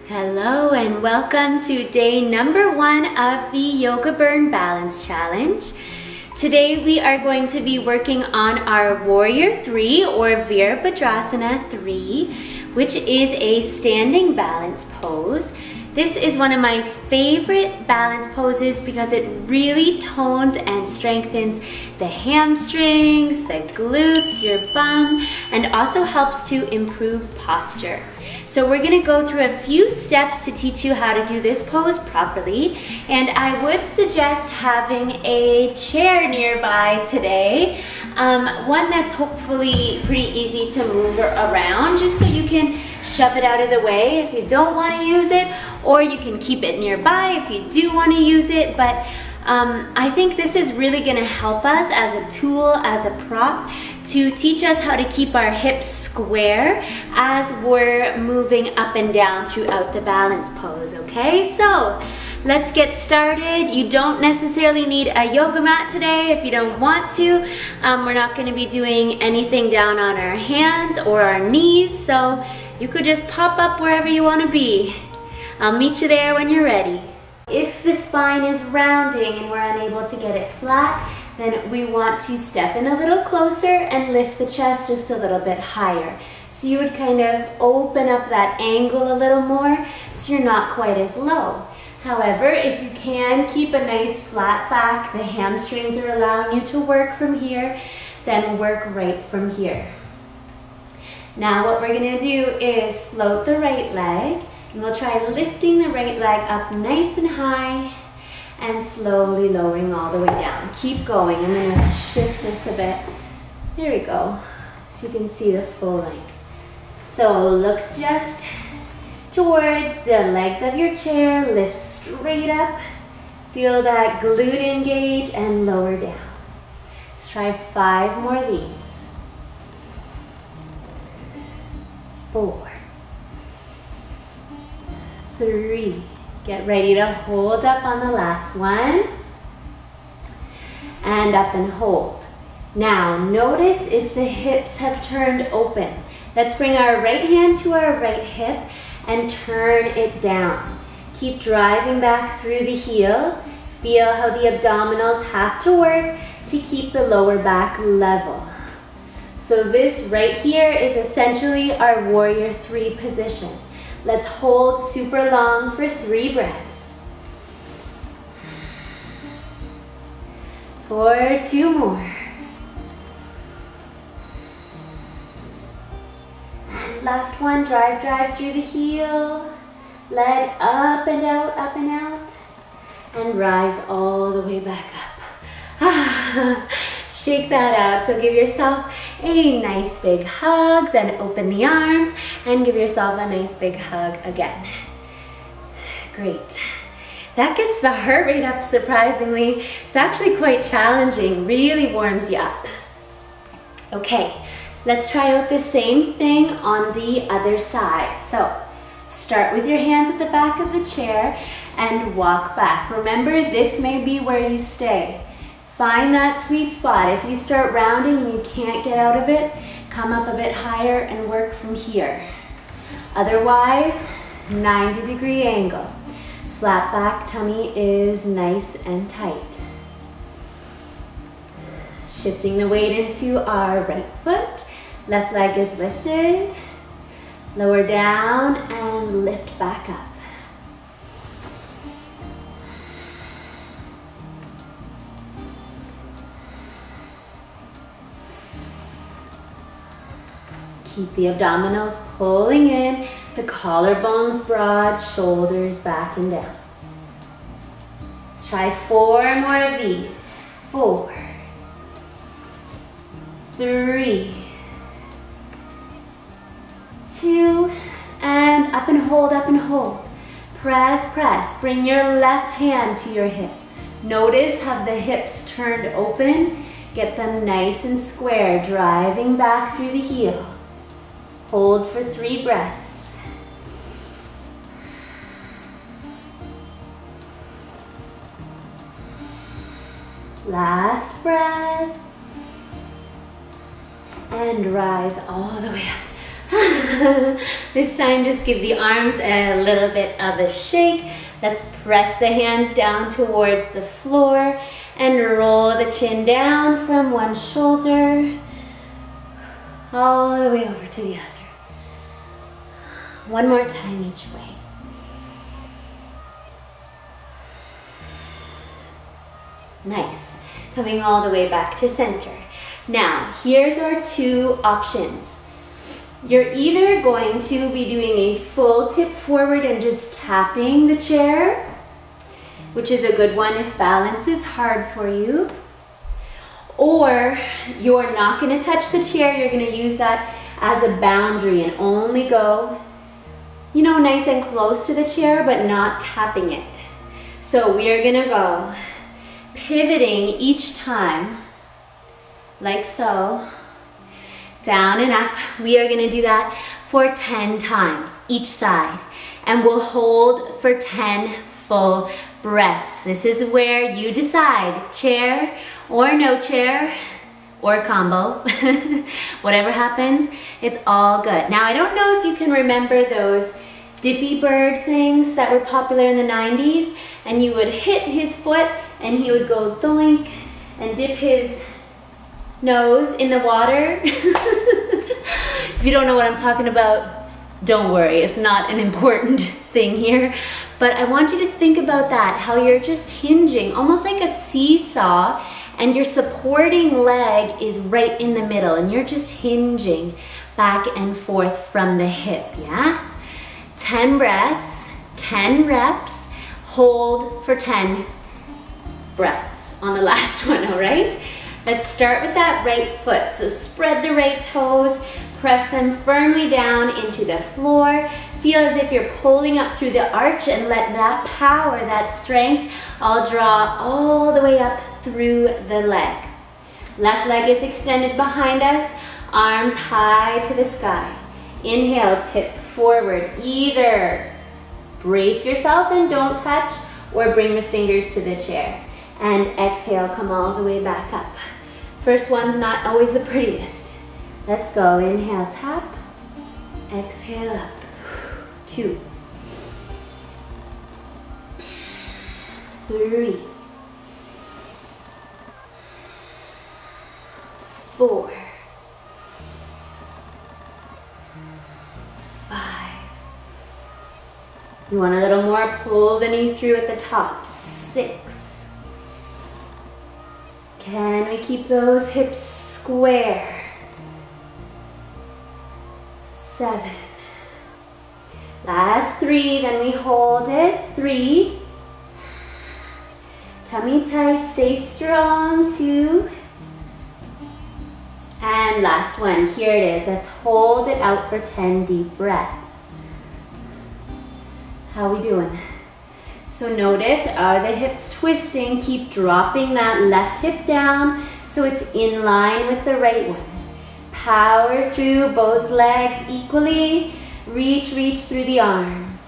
Hello and welcome to day number 1 of the Yoga Burn Balance Challenge. Today we are going to be working on our Warrior 3 or Virabhadrasana 3, which is a standing balance pose. This is one of my favorite balance poses because it really tones and strengthens the hamstrings, the glutes, your bum, and also helps to improve posture. So we're going to go through a few steps to teach you how to do this pose properly, and I would suggest having a chair nearby today, one that's hopefully pretty easy to move around, just so you can shove it out of the way if you don't want to use it, or you can keep it nearby if you do want to use it. But I think this is really going to help us as a tool, as a prop, to teach us how to keep our hips square as we're moving up and down throughout the balance pose, okay? So let's get started. You don't necessarily need a yoga mat today if you don't want to. We're not going to be doing anything down on our hands or our knees, so you could just pop up wherever you want to be. I'll meet you there when you're ready. If the spine is rounding and we're unable to get it flat, then we want to step in a little closer and lift the chest just a little bit higher. So you would kind of open up that angle a little more so you're not quite as low. However, if you can keep a nice flat back, the hamstrings are allowing you to work from here, then work right from here. Now what we're going to do is float the right leg, and we'll try lifting the right leg up nice and high and slowly lowering all the way down. Keep going. I'm going to shift this a bit. There we go. So you can see the full length. So look just towards the legs of your chair. Lift straight up. Feel that glute engage and lower down. Let's try 5 more of these. 4. 3. Get ready to hold up on the last one. And up and hold. Now notice if the hips have turned open. Let's bring our right hand to our right hip and turn it down. Keep driving back through the heel. Feel how the abdominals have to work to keep the lower back level. So this right here is essentially our Warrior 3 position. Let's hold super long for 3 breaths. 4, 2 more. And last one, drive through the heel. Leg up and out, and rise all the way back up. Shake that out. So give yourself a nice big hug, then open the arms and give yourself a nice big hug again. Great. That gets the heart rate up surprisingly. It's actually quite challenging, really warms you up. Okay, let's try out the same thing on the other side. So start with your hands at the back of the chair and walk back. Remember, this may be where you stay. Find that sweet spot. If you start rounding and you can't get out of it, come up a bit higher and work from here. Otherwise, 90-degree angle. Flat back tummy is nice and tight. Shifting the weight into our right foot. Left leg is lifted. Lower down and lift back up. Keep the abdominals pulling in, the collarbones broad, shoulders back and down. Let's try 4 more of these. 4, 3, 2, and up and hold, up and hold. Press, press. Bring your left hand to your hip. Notice how the hips turned open. Get them nice and square, driving back through the heel. Hold for 3 breaths. Last breath. And rise all the way up. This time just give the arms a little bit of a shake. Let's press the hands down towards the floor and roll the chin down from one shoulder all the way over to the other. One more time each way. Nice. Coming all the way back to center. Now, here's our two options. You're either going to be doing a full tip forward and just tapping the chair, which is a good one if balance is hard for you. Or you're not going to touch the chair, you're going to use that as a boundary and only go, you know, nice and close to the chair, but not tapping it. So we are going to go pivoting each time, like so, down and up. We are going to do that for 10 times each side, and we'll hold for 10 full breaths. This is where you decide, chair or no chair or combo. Whatever happens, it's all good. Now, I don't know if you can remember those dippy bird things that were popular in the 90s, and you would hit his foot and he would go doink and dip his nose in the water. If you don't know what I'm talking about, don't worry, it's not an important thing here. But I want you to think about that, how you're just hinging, almost like a seesaw, and your supporting leg is right in the middle, and you're just hinging back and forth from the hip, yeah? 10 breaths, 10 reps, hold for 10 breaths on the last one, all right? Let's start with that right foot. So spread the right toes, press them firmly down into the floor. Feel as if you're pulling up through the arch, and let that power, that strength, all draw all the way up through the leg. Left leg is extended behind us, arms high to the sky. Inhale, tip forward. Either brace yourself and don't touch, or bring the fingers to the chair. And exhale, come all the way back up. First one's not always the prettiest. Let's go. Inhale, tap. Exhale, up. 2, 3, 4, 5. You want a little more, pull the knee through at the top. 6. Can we keep those hips square? 7. Last 3, then we hold it. 3. Tummy tight, stay strong. 2. And last one, here it is. Let's hold it out for 10 deep breaths. How we doing? So notice, are the hips twisting? Keep dropping that left hip down so it's in line with the right one. Power through both legs equally. Reach, reach through the arms.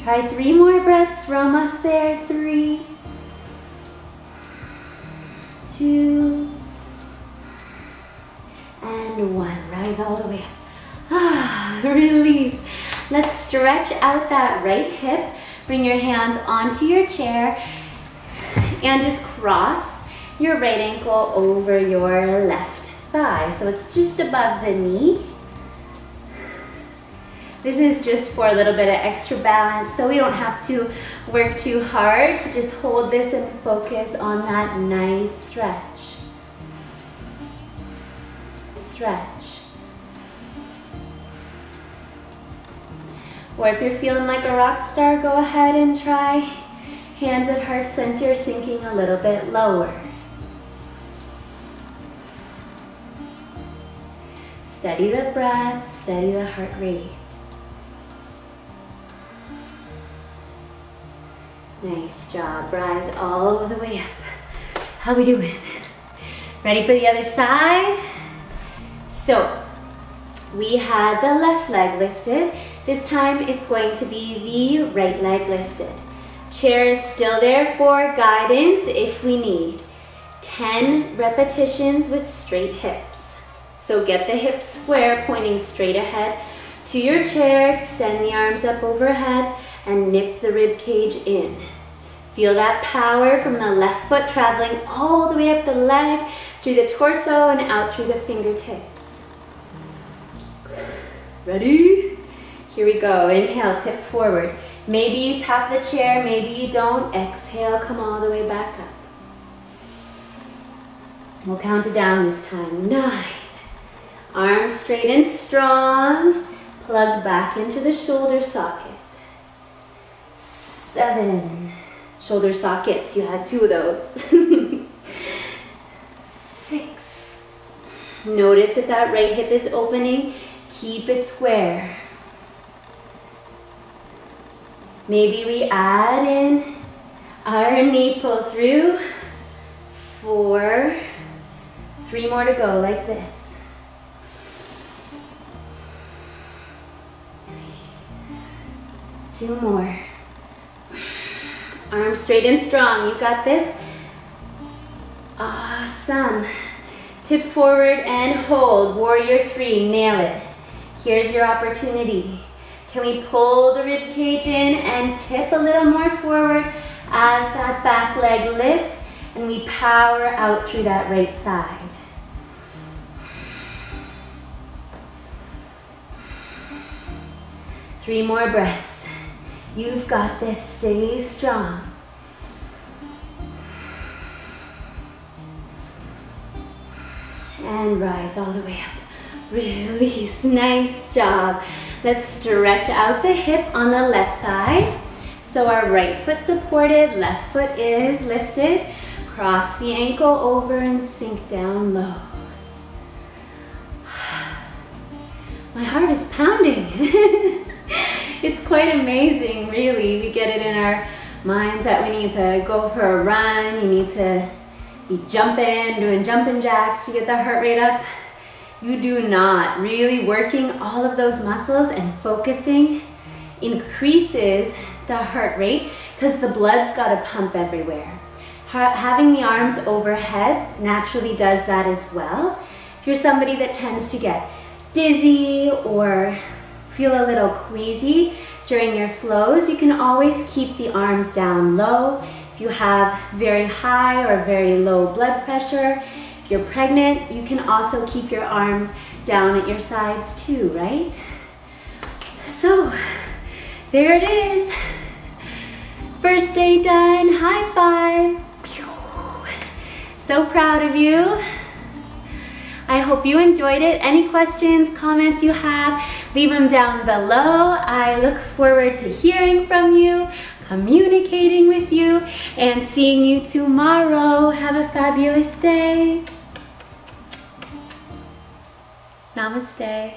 Try 3 more breaths. We're almost there. 3, 2, and 1. Rise all the way up. Release. Let's stretch out that right hip. Bring your hands onto your chair and just cross your right ankle over your left thigh. So it's just above the knee. This is just for a little bit of extra balance, so we don't have to work too hard to just hold this and focus on that nice stretch. Stretch. Or if you're feeling like a rock star, go ahead and try hands at heart center, sinking a little bit lower. Steady the breath, steady the heart rate. Nice job. Rise all the way up. How we doing? Ready for the other side? So, we had the left leg lifted. This time it's going to be the right leg lifted. Chair is still there for guidance if we need. 10 repetitions with straight hips. So get the hips square, pointing straight ahead to your chair. Extend the arms up overhead and nip the rib cage in. Feel that power from the left foot traveling all the way up the leg, through the torso and out through the fingertips. Ready? Here we go. Inhale, tip forward. Maybe you tap the chair, maybe you don't. Exhale, come all the way back up. We'll count it down this time. 9. Arms straight and strong. Plug back into the shoulder socket. 7. Shoulder sockets, you had 2 of those. 6. Notice if that right hip is opening. Keep it square. Maybe we add in our knee pull through. 4. 3 more to go, like this. 2 more. Arms straight and strong. You got this. Awesome. Tip forward and hold. Warrior 3. Nail it. Here's your opportunity. Can we pull the rib cage in and tip a little more forward as that back leg lifts and we power out through that right side. Three more breaths. You've got this. Stay strong. And rise all the way up. Release. Nice job. Let's stretch out the hip on the left side. So our right foot supported, left foot is lifted. Cross the ankle over and sink down low. My heart is pounding. It's quite amazing, really. We get it in our minds that we need to go for a run. You need to be jumping, doing jumping jacks to get the heart rate up. You do not. Really working all of those muscles and focusing increases the heart rate because the blood's got to pump everywhere. Having the arms overhead naturally does that as well. If you're somebody that tends to get dizzy or feel a little queasy during your flows, you can always keep the arms down low. If you have very high or very low blood pressure, if you're pregnant, you can also keep your arms down at your sides too, right? So, there it is. First day done. High five. So proud of you. I hope you enjoyed it. Any questions, comments you have, leave them down below. I look forward to hearing from you, communicating with you, and seeing you tomorrow. Have a fabulous day. Namaste.